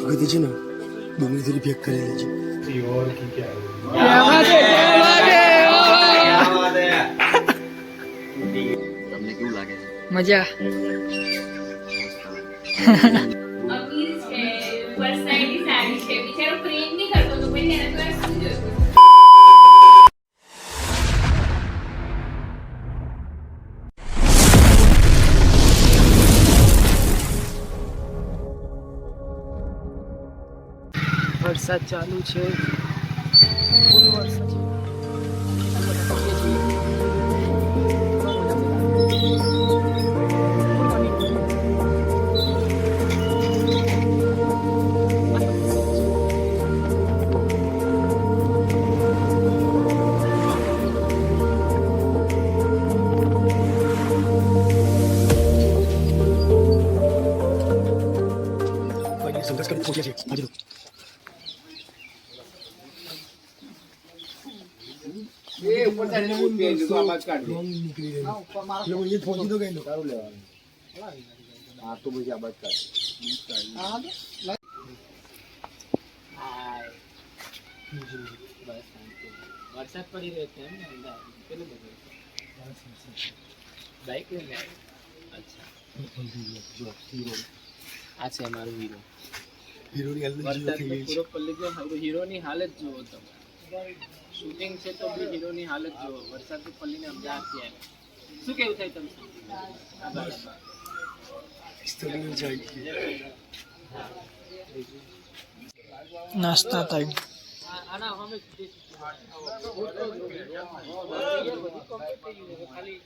कहते છે ને ડુંગળી થોડી પેક કરી લેજો और की क्या है તમને કેવું લાગે છે? મજા અમીર છે પર્સનાલિટી સારી છે બિચારો પ્રેમ નહીં કરતો તો પછી એને તો શું જોયું વરસાદ ચાલુ છે ફૂલ વરસાદ છે સંઘર્ષ કરી પહોંચ્યા છે આજે તો નીકળી ગયું એ પહોંચી તો ગયેલો સારું લેવાનું હા તો પછી આ બાદ કાઢ વરસાદ પડી રહ્યો છે એમ ને પેલું બધું બાઈક લઈને અચ્છા આ છે અમારું હીરો હીરોની વરસાદ પૂરો પલ્લી ગયો હીરોની હાલત જુઓ તમે શૂટિંગ છે તો બી હીરોની હાલત જુઓ વરસાદ પલ્લીને અમદાવાદ થી શું કેવું થાય તમે નાસ્તા ટાઈમ આના અમે ખાલી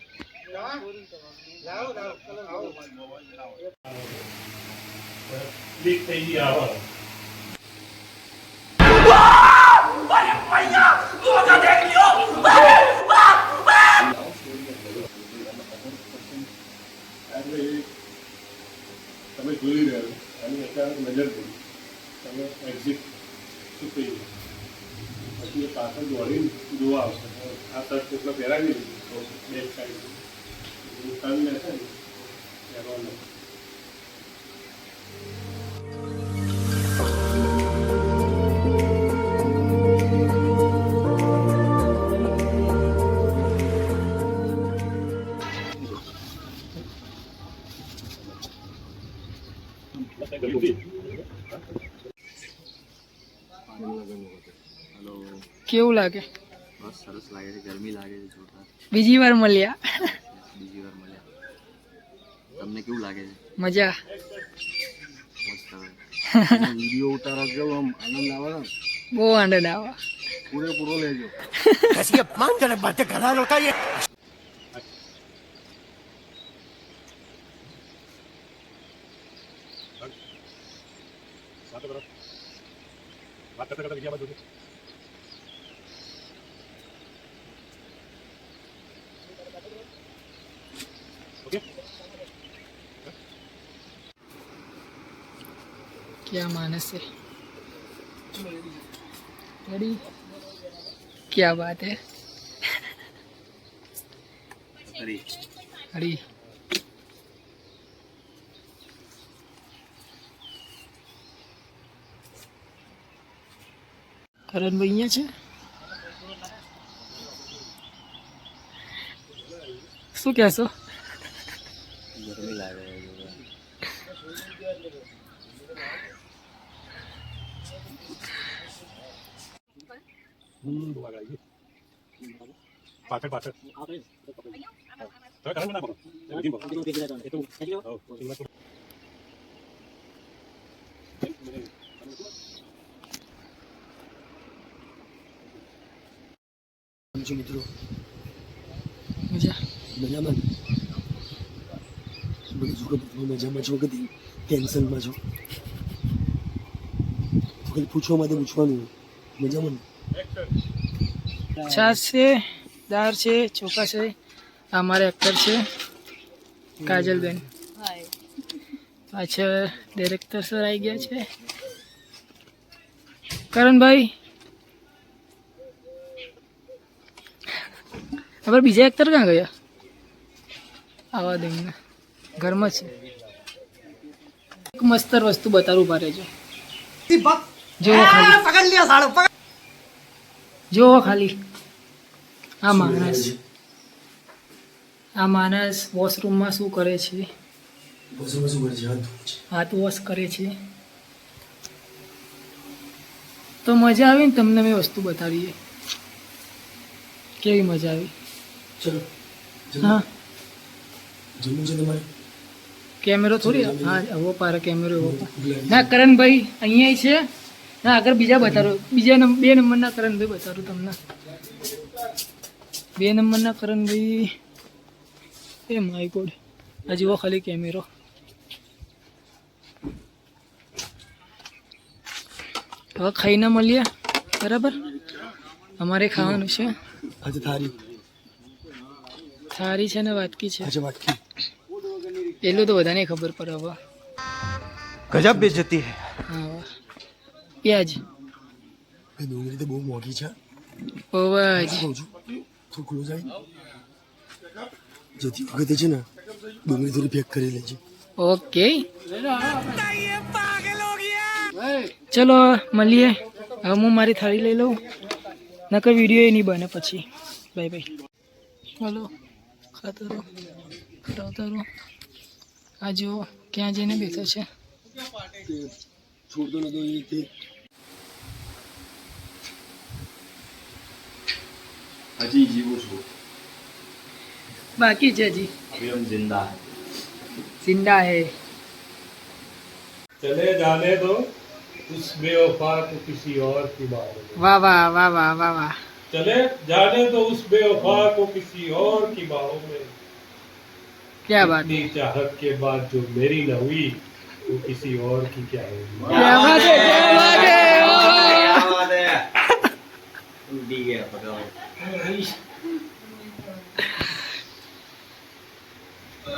લીક થઈ ગઈ આવો તમે જોઈ રહ્યા અને અચાનક નજર પડી તમે એક્ઝિટ શું થઈ ગયું પછી એ પાછળ દોડીને જોવા આવશે આ શર્ટ એટલો પહેરાવી તો બેક સાઈડ ટર્ન લેશે ને પહેરવાનું કેવું લાગે બસ સરસ લાગે છે ગરમી લાગે છે જોરદાર બીજી વાર મળ્યા બીજી વાર મળ્યા તમને કેવું લાગે છે? મજા મસ્ત વિડીયો ઉતારો કેવો આમ આનંદ આવે ને બહુ આનંદ આવે પૂરેપૂરો લેજો ऐसी अपमानजनक बातें कर रहा है लड़का ये बात करते करते विजय बात होगी ओके क्या मानस है रेडी क्या बात है અરે अरे કરણભાઈ અહીંયા છે શું કહેશો ગરમી લાગે છે જોરદાર. पाचड़ पाचड़ तो कारण ना बोलो लेकिन बोलो ये तो સમજો મિત્રો મજા મજામાં બધું શું ખબર મજામાં છો કે ટેન્શનમાં છો તો ખાલી પૂછવા માટે પૂછવાનું મજામાં છાશ છે દાળ છે ચોખા છે અમારા એક્ટર છે કાજલબેન પાછળ ડિરેક્ટર સર આવી ગયા છે કરણભાઈ હવે બીજા એક્ટર ક્યાં ગયા આવા દઈને ઘરમાં છે એક મસ્તર વસ્તુ બતાવું પારે છે જુઓ ખાલી જુઓ ખાલી આ માણસ વોશરૂમમાં શું કરે છે? હાથ વોશ કરે છે. તો મજા આવી ને તમને મેં વસ્તુ બતાવીએ. કેવી મજા આવી? હા કેમેરો થોડી હા હવે પારે કેમેરો એવો ના કરણભાઈ અહીંયા છે ના આગળ બીજા બતાડો બીજા 2 નંબરના કરણભાઈ બતાડું તમને 2 નંબરના કરણભાઈ એ માય ગોડ આ જુઓ ખાલી કેમેરો હવે ખાઈને મળીએ બરાબર અમારે ખાવાનું છે આજે થારી છે ને વાટકી છે આજે વાટકી એટલું તો બધાને ખબર પડે હવે ગજબ બેઇज्जती है હા પ્યાજ એ ડુંગળી તો બહુ મોંઘી છે પવાજ કહું છું થોડું ખુલ્લું જાય જેથી વખતે છે ને ડુંગળી થોડી પેક કરી લેજે ઓકે ચલો મળીએ હવે હું મારી થાળી લઈ લઉં નકર વિડીયો એ નહીં બને પછી બાય બાય ચલો ખાતા રહો ખરાવતા રહો આ જો ક્યાં જઈને બેઠો છે છોડતો નતો એ રીતે हजी जीवो छो બાકી છે હજી अभी हम जिंदा है जिंदा है चले जाने दो उस बेवफा को किसी और की बाहों में વાહ વાહ વાહ વાહ વાહ વાહ चले जाने दो उस बेवफा को किसी और की बाहों में क्या बात है इतनी चाहत के बाद जो मेरी न हुई वो किसी और की क्या होगी क्या बात है क्या बात है क्या बात है उल्टी गया पकड़ो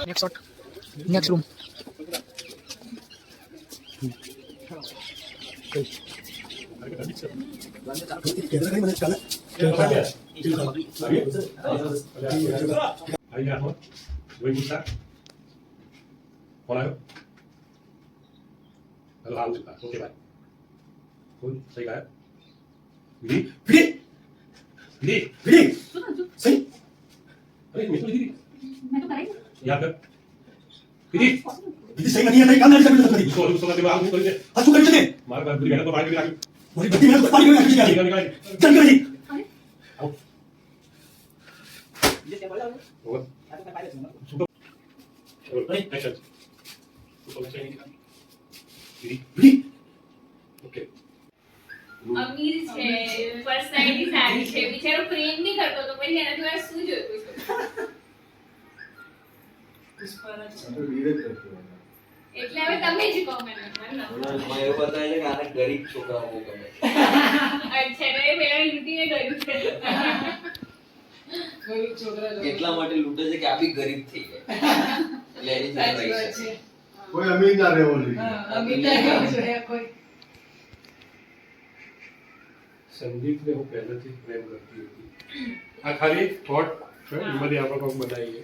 next shot next room camera કઈ મને ચાલે आइए आप वही पूछा कौन आयो हेलो हाउ ओके बाय कौन सही कहा विधि विधि विधि विधि सही अरे मैं तो विधि याद कर विधि વિધિ સહી નથી આ કામ નથી કરતો કરી उसको करके बाहर कर दे આ શું કરી છે मार कर बुरी मेहनत तो बाहर भी रखी મારી બધી મહેનત પાણી કરી નાખી છે निकाल निकाल જલ્દી કરી आओ और सुनो चलो एक्शन उसको चाहिए विधि विधि ओके અમીર છે પર્સનાલિટી સારી છે બિચારો પ્રેમ નહીં કરતો તો પછી એનાથી મારે શું જોયું એટલે હવે તમે જ કહો મને એવું બતાવે છે કે આને ગરીબ છોકરાઓ બહુ ગમે અચ્છા તો એ પેલા લૂંટીને ગયું છે એટલા માટે લૂંટે છે કે આ બી ગરીબ થઈ ગયા એટલે એની જોડે રહી શકે કોઈ અમીર ના રહેવો જોઈએ સંદીપ ને હું પહેલેથી જ પ્રેમ કરતી હતી આ ખાલી થોટ છે એમાંથી આપણે કંઈક બનાવીએ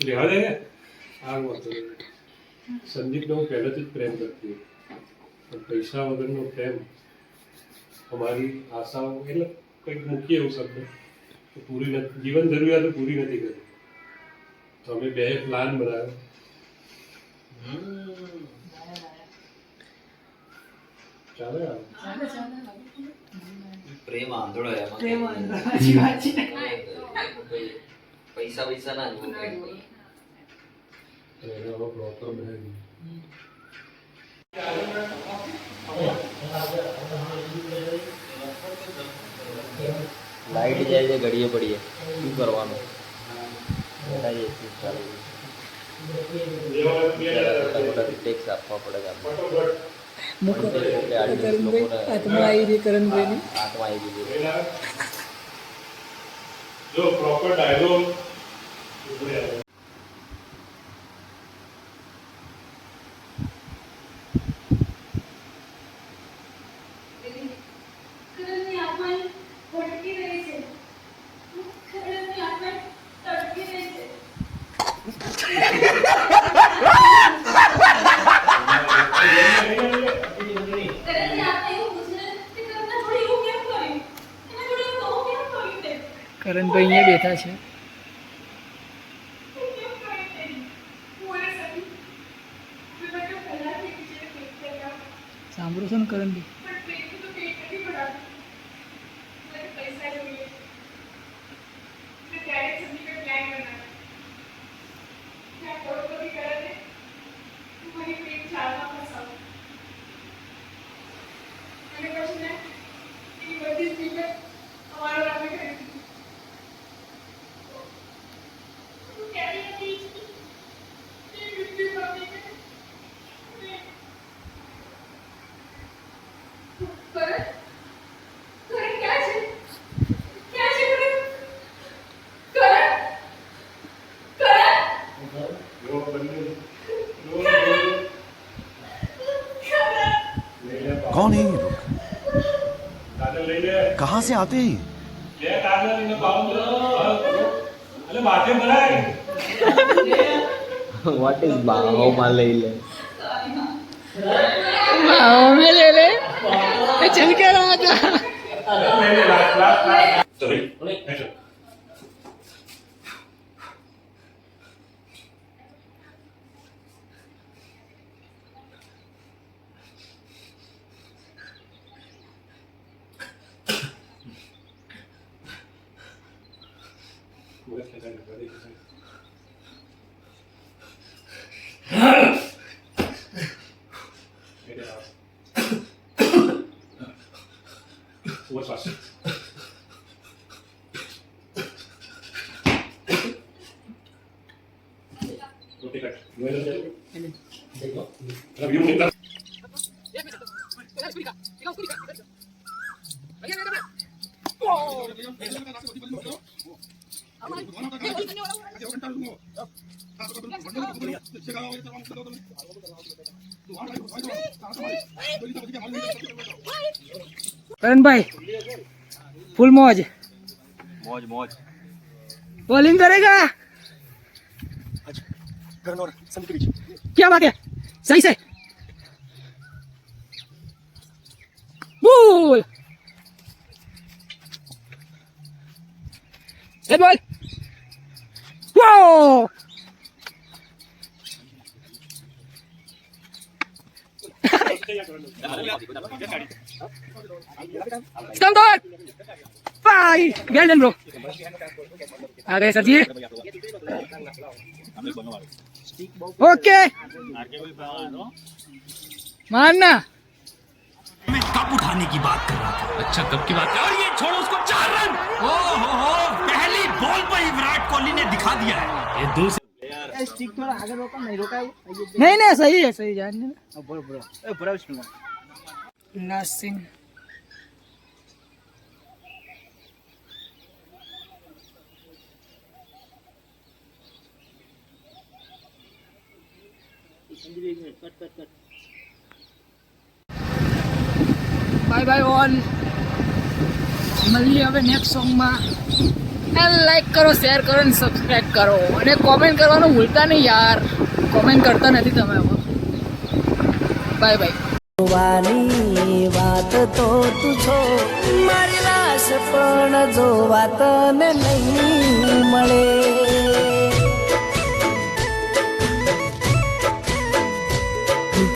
રહેવા દે ને આ વાંધો નહીં સંદીપને હું પહેલેથી જ પ્રેમ કરતી હતી પણ પૈસા વગરનો પ્રેમ અમારી આશાઓ એટલે કંઈક મૂકીએ એવું શબ્દ તો પૂરી નથી જીવન જરૂરિયાતો પૂરી નથી કરી તો અમે બે પ્લાન બનાવ્યો ચાલે આવે પ્રેમ આંધળો એમાં પૈસા પૈસા ના જોવું પ્રેમ અને એને હવે પ્રોપર બનાવી લાઈટ જાય છે ઘડીએ પડીએ શું કરવાનું બેટા એ શું ચાલે ટેક્સ આપવા પડે છે આપણે હાથમાં આવી રહી કરણભાઈની હાથમાં આવી ગયું જો પ્રોપર ડાયલોગ કરણની આત્મા ભટકી રહી છે કરણની આત્મા તડકી રહી છે કરણની કરણભાઈ અહીંયા બેઠા છે. સાંભળો છો ને કરણભાઈ? कौन है ये लोग? કાજલ લઈ લે कहाँ से आते हैं? લે કાજલ ને બાબુ અલે માથે ભરાય વોટ ઇઝ બાહોમાં લઈ લે में ले ले चल के रहा था. લઈ લે last sorry What's that? Okay, cut. You need that. करनभाई फुल मौज मौज मौज. बॉलिंग करेगा. करण और सनी के बीच. क्या बात है, सही से ball. Ball wow. Stop goal. Bye. Well done, bro. आ गए सर जी. ओके मारना. मैं कप उठाने की बात कर रहा था. अच्छा कब की बात है? और ये छोड़ो उसको 4 रन. ओ हो पहली बॉल पर ही विराट कोहली ने दिखा दिया है. ये दूसरी नहीं नहीं सही है, सही जान ना. Nursing bye bye all. મળીએ હવે નેક્સ્ટ સોંગમાં. લાઈક કરો, શેર કરો અને સબસ્ક્રાઈબ કરો અને કોમેન્ટ કરવાનું ભૂલતા નહીં યાર. કોમેન્ટ કરતા નથી તમે હવે. Bye bye. જોવાની વાત તો તું છો, મારી લાશ પણ જોવા તને નહીં મળે.